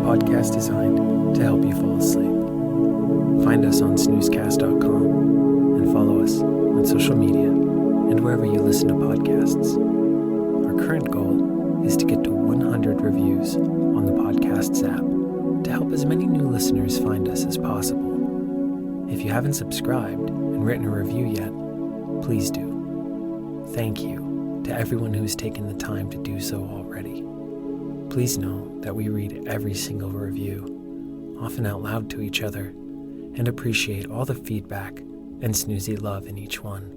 Podcast designed to help you fall asleep. Find us on snoozecast.com and follow us on social media and wherever you listen to podcasts. Our current goal is to get to 100 reviews on the Podcasts app to help as many new listeners find us as possible. If you haven't subscribed and written a review yet, please do. Thank you to everyone who's taken the time to do so already. Please know that we read every single review, often out loud to each other, and appreciate all the feedback and snoozy love in each one.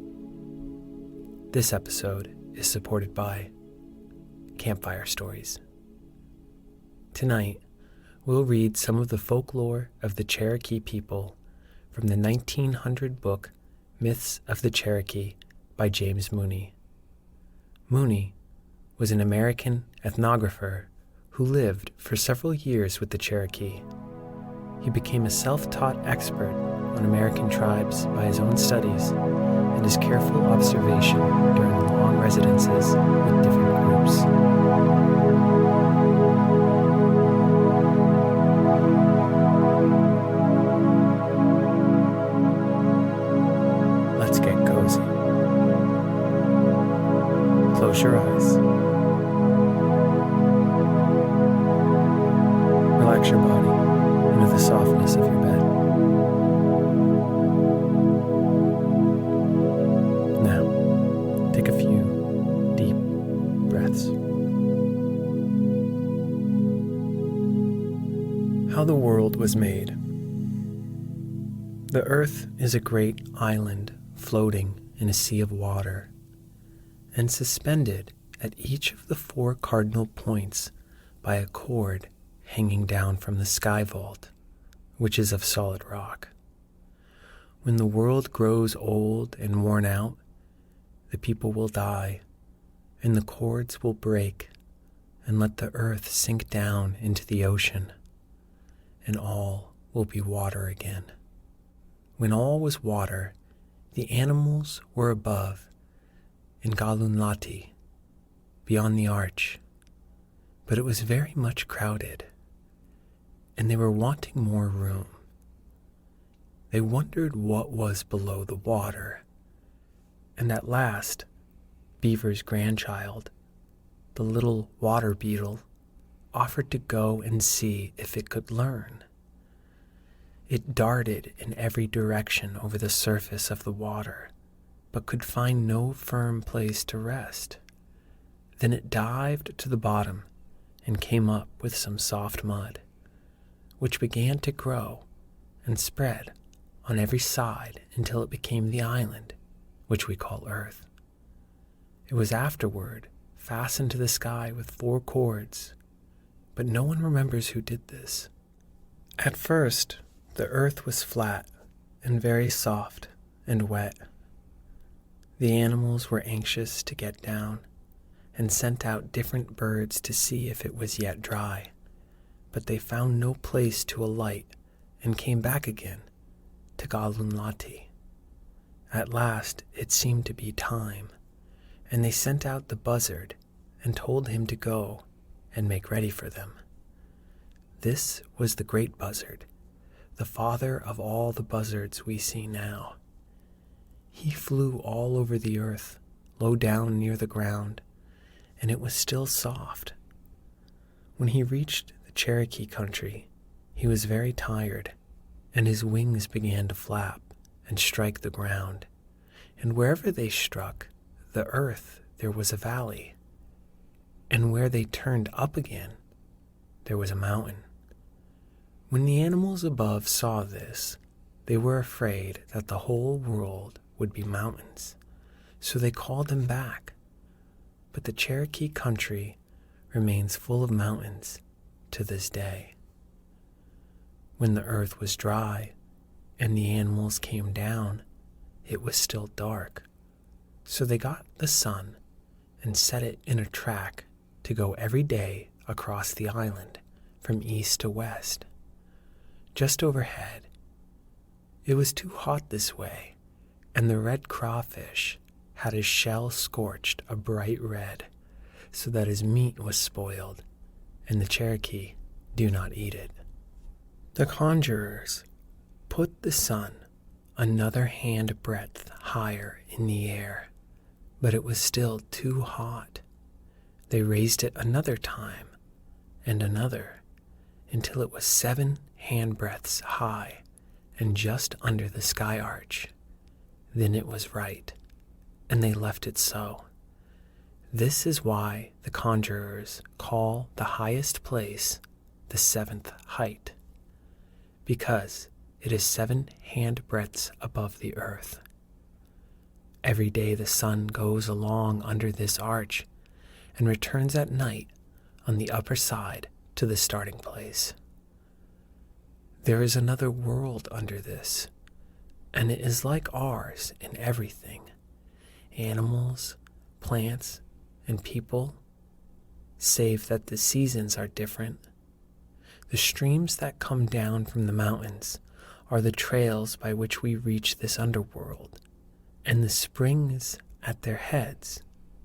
This episode is supported by Campfire Stories. Tonight, we'll read some of the folklore of the Cherokee people from the 1900 book Myths of the Cherokee by James Mooney. Mooney was an American ethnographer who lived for several years with the Cherokee. He became a self-taught expert on American tribes by his own studies and his careful observation during long residences with different groups. Let's get cozy. Close your eyes. Relax your body into the softness of your bed. Now, take a few deep breaths. How the world was made. The earth is a great island floating in a sea of water, and suspended at each of the 4 cardinal points by a cord hanging down from the sky vault, which is of solid rock. When the world grows old and worn out, the people will die, and the cords will break, and let the earth sink down into the ocean, and all will be water again. When all was water, the animals were above, in Galunlati, beyond the arch, but it was very much crowded, and they were wanting more room. They wondered what was below the water, and at last, Beaver's grandchild, the little water beetle, offered to go and see if it could learn. It darted in every direction over the surface of the water, but could find no firm place to rest. Then it dived to the bottom and came up with some soft mud, which began to grow and spread on every side until it became the island, which we call Earth. It was afterward fastened to the sky with 4 cords, but no one remembers who did this. At first, the earth was flat and very soft and wet. The animals were anxious to get down and sent out different birds to see if it was yet dry. But they found no place to alight and came back again to Galunlati. At last it seemed to be time, and they sent out the buzzard and told him to go and make ready for them. This was the great buzzard, the father of all the buzzards we see now. He flew all over the earth, low down near the ground, and it was still soft. When he reached Cherokee country, he was very tired, and his wings began to flap and strike the ground, and wherever they struck the earth there was a valley, and where they turned up again there was a mountain. When the animals above saw this, they were afraid that the whole world would be mountains, so they called them back. But the Cherokee country remains full of mountains to this day. When the earth was dry and the animals came down, it was still dark. So they got the sun and set it in a track to go every day across the island from east to west. Just overhead, it was too hot this way, and the red crawfish had his shell scorched a bright red, so that his meat was spoiled, and the Cherokee do not eat it. The conjurers put the sun another hand breadth higher in the air, but it was still too hot. They raised it another time, and another, until it was 7 handbreadths high and just under the sky arch. Then it was right, and they left it so. This is why the conjurers call the highest place the 7th height, because it is 7 handbreadths above the earth. Every day the sun goes along under this arch and returns at night on the upper side to the starting place. There is another world under this, and it is like ours in everything: animals, plants, and people, save that the seasons are different. The streams that come down from the mountains are the trails by which we reach this underworld, and the springs at their heads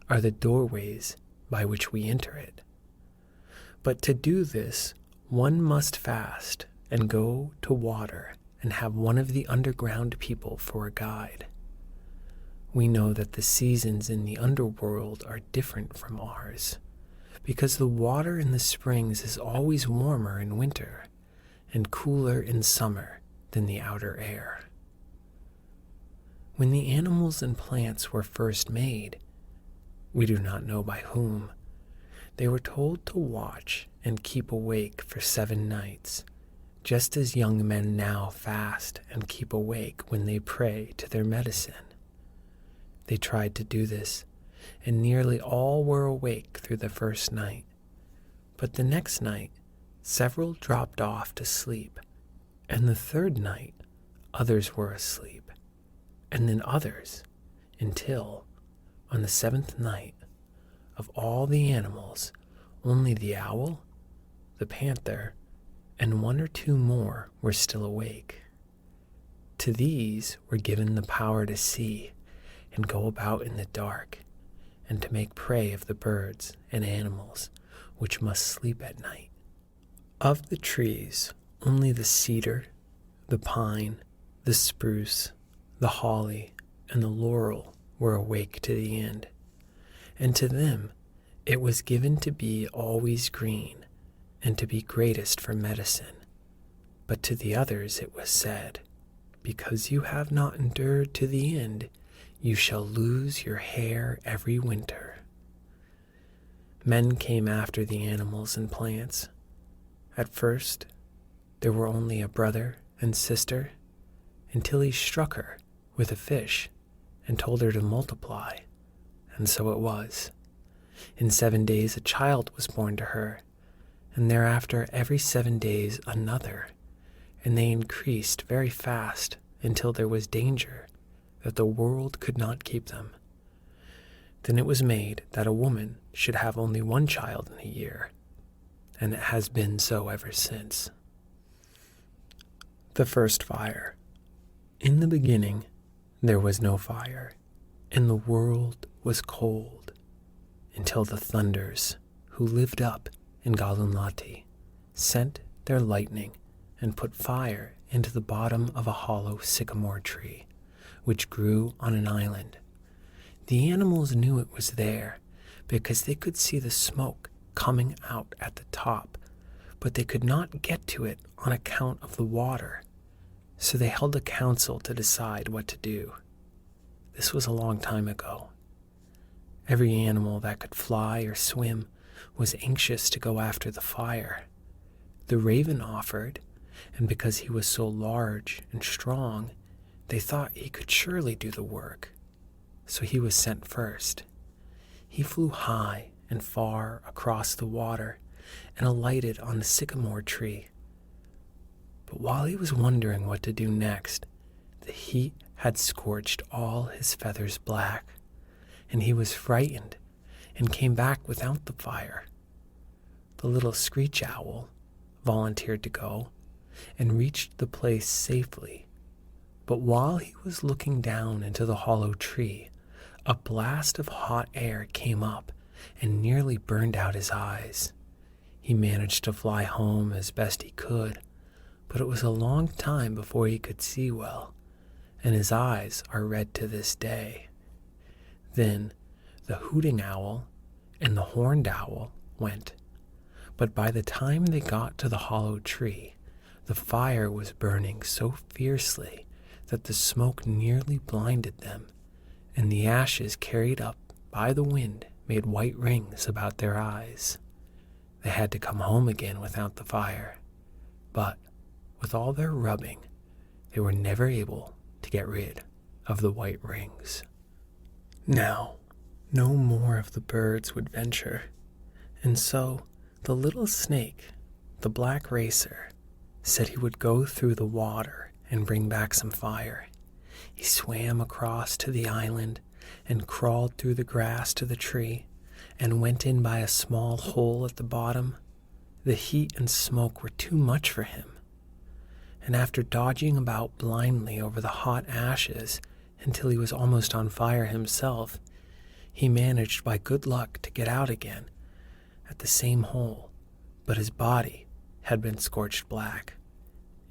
are the doorways by which we enter it. But to do this, one must fast and go to water and have one of the underground people for a guide. We know that the seasons in the underworld are different from ours, because the water in the springs is always warmer in winter and cooler in summer than the outer air. When the animals and plants were first made, we do not know by whom, they were told to watch and keep awake for 7 nights, just as young men now fast and keep awake when they pray to their medicine. They tried to do this, and nearly all were awake through the first night. But the next night, several dropped off to sleep, and the third night, others were asleep, and then others, until, on the 7th night, of all the animals, only the owl, the panther, and 1 or 2 more were still awake. To these were given the power to see and go about in the dark, and to make prey of the birds and animals which must sleep at night. Of the trees, only the cedar, the pine, the spruce, the holly, and the laurel were awake to the end, and to them it was given to be always green, and to be greatest for medicine. But to the others it was said, because you have not endured to the end, you shall lose your hair every winter. Men came after the animals and plants. At first, there were only a brother and sister, until he struck her with a fish and told her to multiply, and so it was. In 7 days a child was born to her, and thereafter every 7 days another, and they increased very fast until there was danger that the world could not keep them. Then it was made that a woman should have only 1 child in a year, and it has been so ever since. The first fire. In the beginning there was no fire, and the world was cold, until the thunders, who lived up in Galunlati, sent their lightning and put fire into the bottom of a hollow sycamore tree, which grew on an island. The animals knew it was there, because they could see the smoke coming out at the top, but they could not get to it on account of the water, so they held a council to decide what to do. This was a long time ago. Every animal that could fly or swim was anxious to go after the fire. The raven offered, and because he was so large and strong, they thought he could surely do the work. So he was sent first. He flew high and far across the water and alighted on the sycamore tree. But while he was wondering what to do next, the heat had scorched all his feathers black, and he was frightened and came back without the fire. The little screech owl volunteered to go and reached the place safely. But while he was looking down into the hollow tree, a blast of hot air came up and nearly burned out his eyes. He managed to fly home as best he could, but it was a long time before he could see well, and his eyes are red to this day. Then the hooting owl and the horned owl went, but by the time they got to the hollow tree, the fire was burning so fiercely that the smoke nearly blinded them, and the ashes carried up by the wind made white rings about their eyes. They had to come home again without the fire, but with all their rubbing, they were never able to get rid of the white rings. Now, no more of the birds would venture, and so the little snake, the black racer, said he would go through the water and bring back some fire. He swam across to the island and crawled through the grass to the tree and went in by a small hole at the bottom. The heat and smoke were too much for him, and after dodging about blindly over the hot ashes until he was almost on fire himself, he managed by good luck to get out again at the same hole, but his body had been scorched black,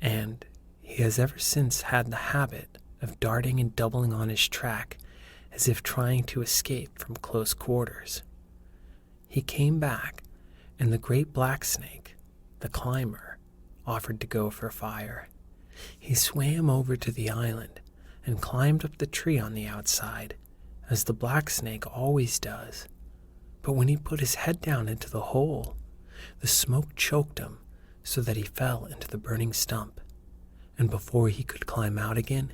and he has ever since had the habit of darting and doubling on his track as if trying to escape from close quarters. He came back, and the great black snake, the climber, offered to go for fire. He swam over to the island and climbed up the tree on the outside, as the black snake always does. But when he put his head down into the hole, the smoke choked him so that he fell into the burning stump, and before he could climb out again,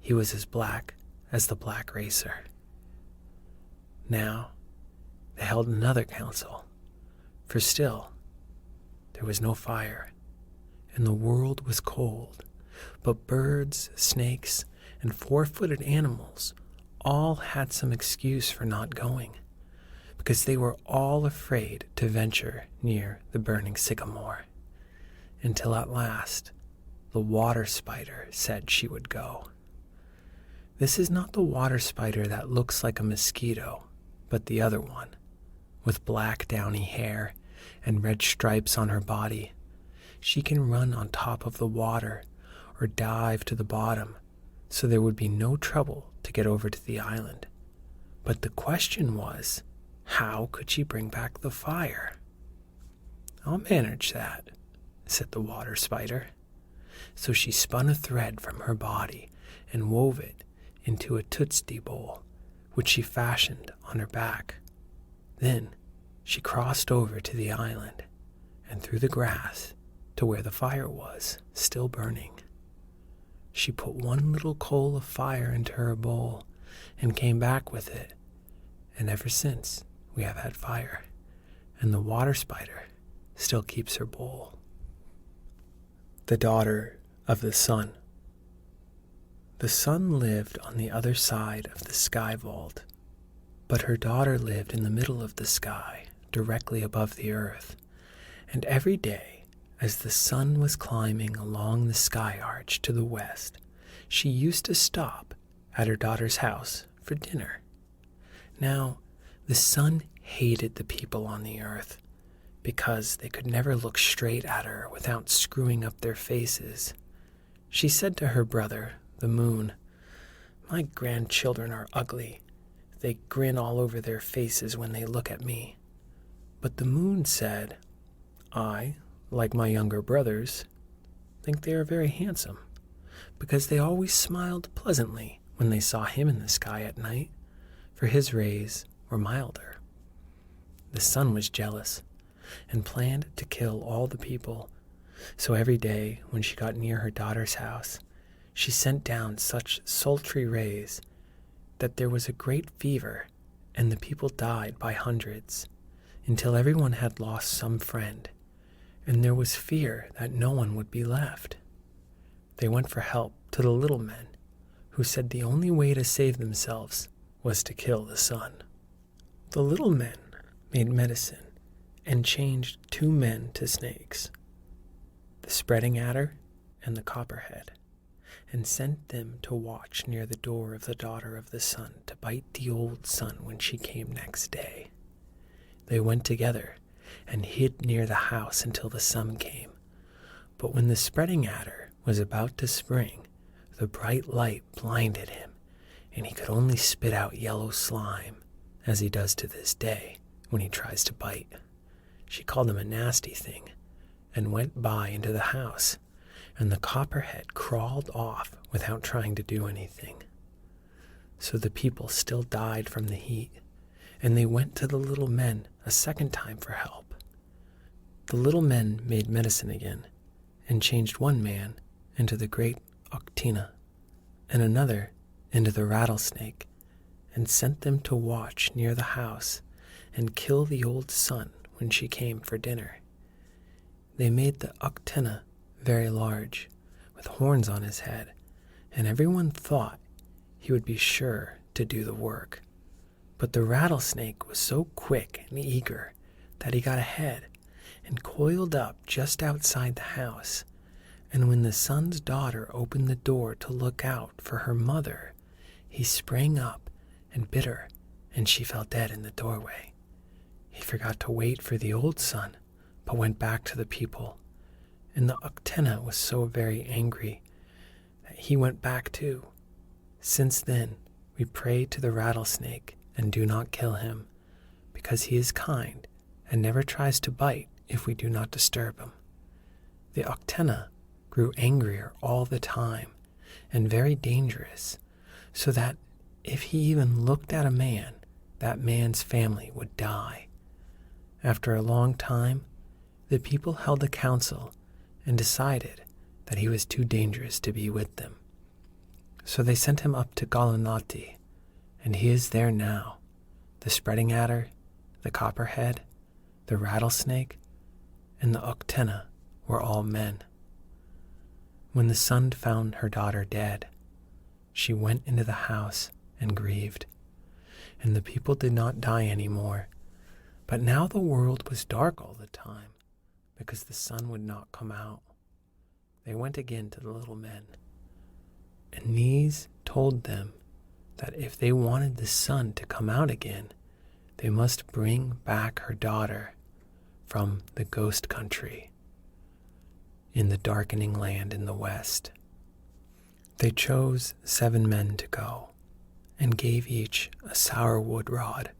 he was as black as the black racer. Now, they held another council, for still there was no fire, and the world was cold, but birds, snakes, and four-footed animals all had some excuse for not going, because they were all afraid to venture near the burning sycamore, until at last the water spider said she would go. This is not the water spider that looks like a mosquito, but the other one, with black downy hair and red stripes on her body. She can run on top of the water or dive to the bottom, so there would be no trouble to get over to the island. But the question was, how could she bring back the fire? "I'll manage that," said the water spider. So she spun a thread from her body and wove it into a tootsie bowl, which she fashioned on her back. Then she crossed over to the island and through the grass to where the fire was, still burning. She put one little coal of fire into her bowl and came back with it, and ever since we have had fire, and the water spider still keeps her bowl. The daughter of the sun. The sun lived on the other side of the sky vault, but her daughter lived in the middle of the sky, directly above the earth, and every day, as the sun was climbing along the sky arch to the west, she used to stop at her daughter's house for dinner. Now, the sun hated the people on the earth, because they could never look straight at her without screwing up their faces. She said to her brother, the moon, "My grandchildren are ugly. They grin all over their faces when they look at me." But the moon said, "I, like my younger brothers, think they are very handsome, because they always smiled pleasantly when they saw him in the sky at night, for his rays were milder." The sun was jealous and planned to kill all the people, so every day when she got near her daughter's house, she sent down such sultry rays that there was a great fever, and the people died by hundreds, until everyone had lost some friend, and there was fear that no one would be left. They went for help to the little men, who said the only way to save themselves was to kill the sun. The little men made medicine and changed 2 men to snakes, the spreading adder and the copperhead, and sent them to watch near the door of the daughter of the sun to bite the old sun when she came next day. They went together and hid near the house until the sun came. But when the spreading adder was about to spring, the bright light blinded him, and he could only spit out yellow slime, as he does to this day when he tries to bite. She called him a nasty thing, and went by into the house, and the copperhead crawled off without trying to do anything. So the people still died from the heat, and they went to the little men a second time for help. The little men made medicine again, and changed 1 man into the great Octina, and another into the rattlesnake, and sent them to watch near the house and kill the old sun when she came for dinner. They made the Octina very large, with horns on his head, and everyone thought he would be sure to do the work. But the rattlesnake was so quick and eager that he got ahead and coiled up just outside the house, and when the sun's daughter opened the door to look out for her mother, he sprang up and bit her, and she fell dead in the doorway. He forgot to wait for the old sun, but went back to the people, and the Octina was so very angry that he went back too. Since then, we pray to the rattlesnake and do not kill him, because he is kind and never tries to bite if we do not disturb him. The Octina grew angrier all the time and very dangerous, so that if he even looked at a man, that man's family would die. After a long time, the people held a council and decided that he was too dangerous to be with them. So they sent him up to Galunati, and he is there now. The spreading adder, the copperhead, the rattlesnake, and the Octina were all men. When the sun found her daughter dead, she went into the house and grieved, and the people did not die any more. But now the world was dark all the time, because the sun would not come out. They went again to the little men, and these told them that if they wanted the sun to come out again, they must bring back her daughter from the ghost country in the darkening land in the west. They chose 7 men to go, and gave each a sour wood rod,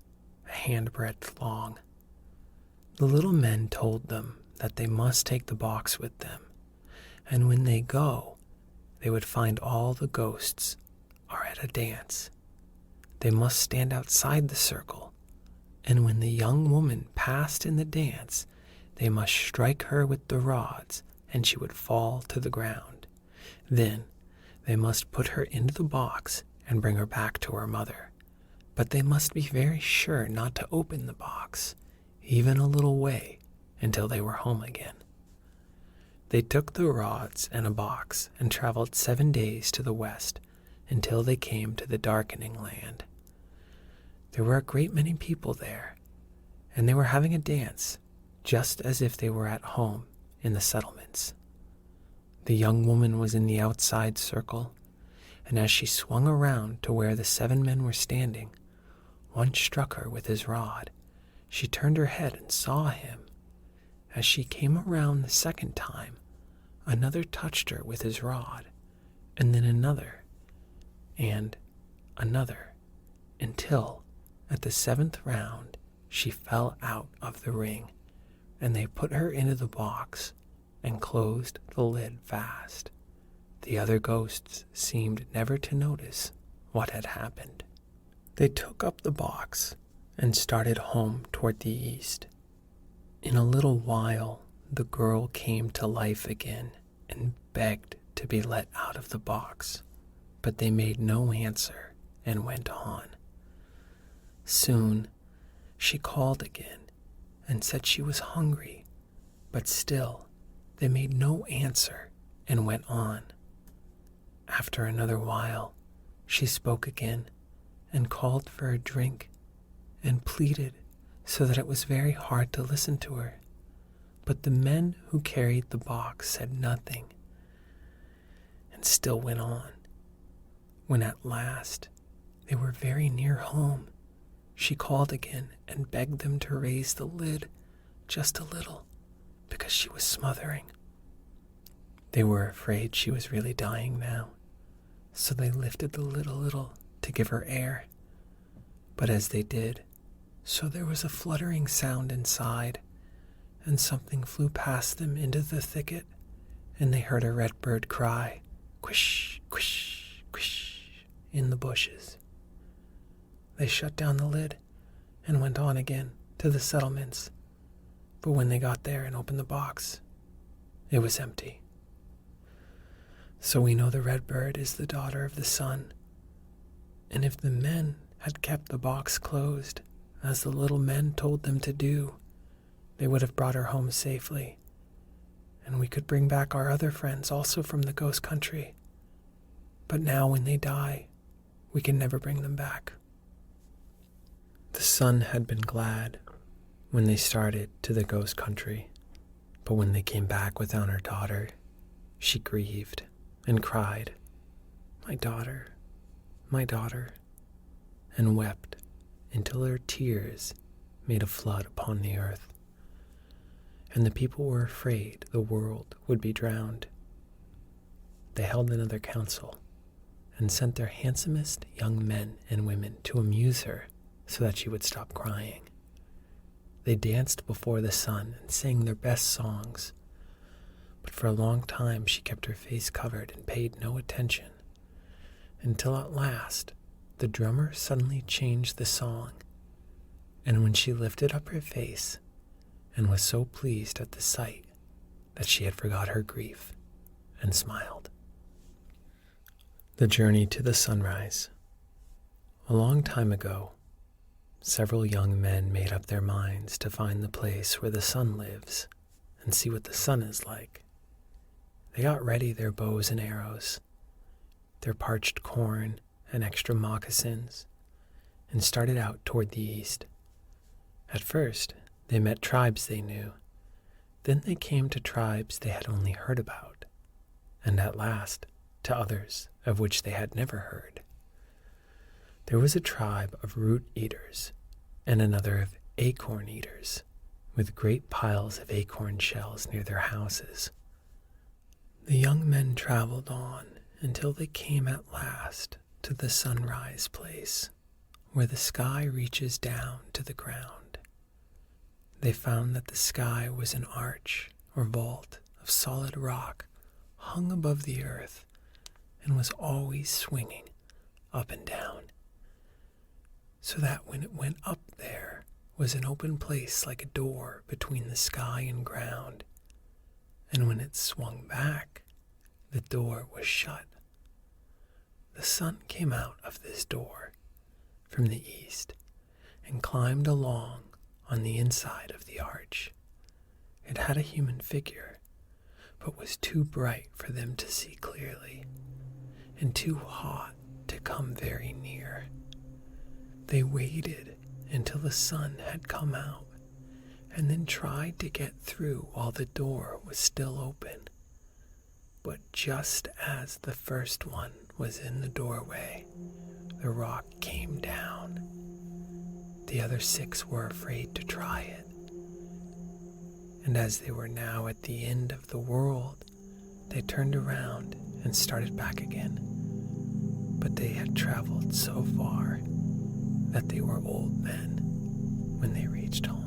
a handbreadth long. The little men told them that they must take the box with them, and when they go, they would find all the ghosts are at a dance. They must stand outside the circle, and when the young woman passed in the dance, they must strike her with the rods, and she would fall to the ground. Then they must put her into the box and bring her back to her mother. But they must be very sure not to open the box, even a little way, until they were home again. They took the rods and a box and traveled 7 days to the west until they came to the darkening land. There were a great many people there, and they were having a dance, just as if they were at home in the settlements. The young woman was in the outside circle, and as she swung around to where the 7 men were standing, one struck her with his rod. She turned her head and saw him. As she came around the second time, another touched her with his rod, and then another, and another, until at the 7th round she fell out of the ring, and they put her into the box and closed the lid fast. The other ghosts seemed never to notice what had happened. They took up the box and started home toward the east. In a little while, the girl came to life again and begged to be let out of the box, but they made no answer and went on. Soon, she called again, and said she was hungry, but still they made no answer and went on. After another while, she spoke again and called for a drink and pleaded so that it was very hard to listen to her. But the men who carried the box said nothing and still went on. When at last they were very near home, she called again and begged them to raise the lid just a little because she was smothering. They were afraid she was really dying now, so they lifted the lid a little to give her air. But as they did, so there was a fluttering sound inside, and something flew past them into the thicket, and they heard a red bird cry, "Quish, quish, quish," in the bushes. They shut down the lid and went on again to the settlements, but when they got there and opened the box, it was empty. So we know the red bird is the daughter of the sun, and if the men had kept the box closed, as the little men told them to do, they would have brought her home safely, and we could bring back our other friends also from the ghost country. But now when they die, we can never bring them back. The sun had been glad when they started to the ghost country, but when they came back without her daughter, she grieved and cried, my daughter," and wept until her tears made a flood upon the earth, and the people were afraid the world would be drowned. They held another council and sent their handsomest young men and women to amuse her so that she would stop crying. They danced before the sun and sang their best songs, but for a long time she kept her face covered and paid no attention, until at last the drummer suddenly changed the song, and when she lifted up her face and was so pleased at the sight that she had forgot her grief and smiled. The journey to the sunrise. A long time ago, several young men made up their minds to find the place where the sun lives and see what the sun is like. They got ready their bows and arrows, their parched corn and extra moccasins, and started out toward the east. At first, they met tribes they knew. Then they came to tribes they had only heard about, and at last to others of which they had never heard. There was a tribe of root eaters and another of acorn eaters, with great piles of acorn shells near their houses. The young men traveled on until they came at last to the sunrise place, where the sky reaches down to the ground. They found that the sky was an arch or vault of solid rock hung above the earth and was always swinging up and down, so that when it went up there was an open place like a door between the sky and ground, and when it swung back, the door was shut. The sun came out of this door from the east and climbed along on the inside of the arch. It had a human figure, but was too bright for them to see clearly, and too hot to come very near. They waited until the sun had come out, and then tried to get through while the door was still open. But just as the first one was in the doorway, the rock came down. The other 6 were afraid to try it, and as they were now at the end of the world, they turned around and started back again. But they had traveled so far that they were old men when they reached home.